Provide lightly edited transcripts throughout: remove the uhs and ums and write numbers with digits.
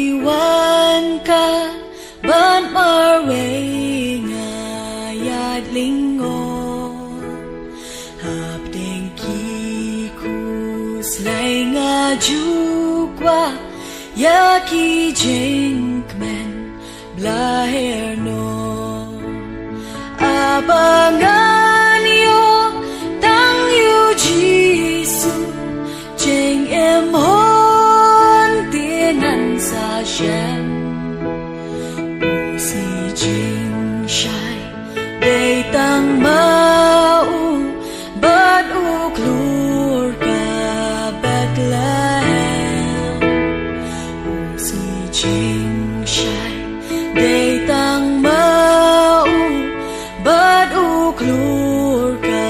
iwan ka ban marway nga yat lingo hap ding kikus lay nga jukwa yaki jinkmen blaherno abangan yo tang yu jisu jing em hon tinan sa shen si jing shai day tang mau bad u klur ka Bethlehem si jing shai day tang mau bad u klur ka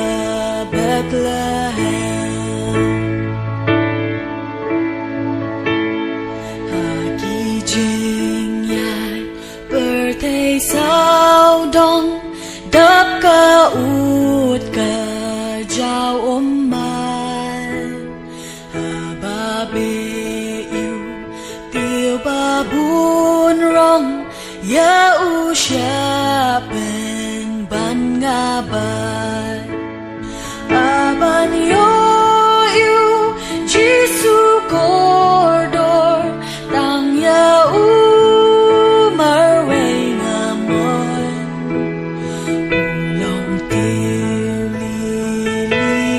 Bethlehem haki jing yai birthday sao dong đắp ca út ca giao ôm mai ba bê yêu tiêu ba buôn rong ya u sha ben ban nga bai ban yo yêu Giêsu cordor tang ya u marway nga mon long tiêu li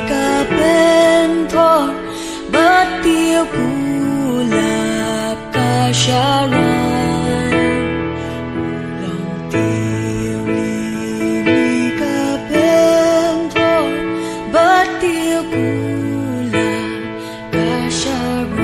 ka ben thor bat tiêu kulap ka sharon long tiêu li ka ben thor bat tiêu kulap ka sharon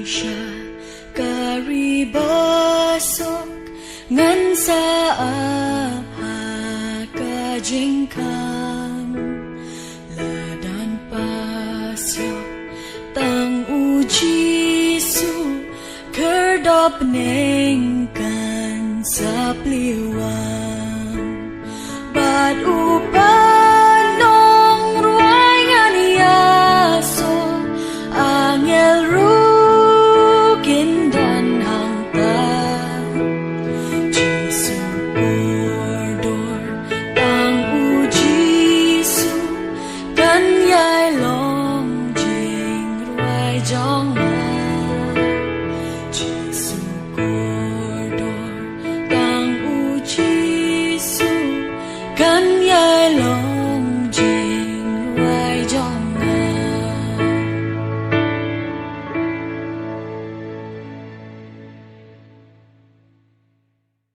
siya karibasok ngan sa apa kajingkam ladan pasyo tang ujisu kerdop nengkan sa pliwang bad upa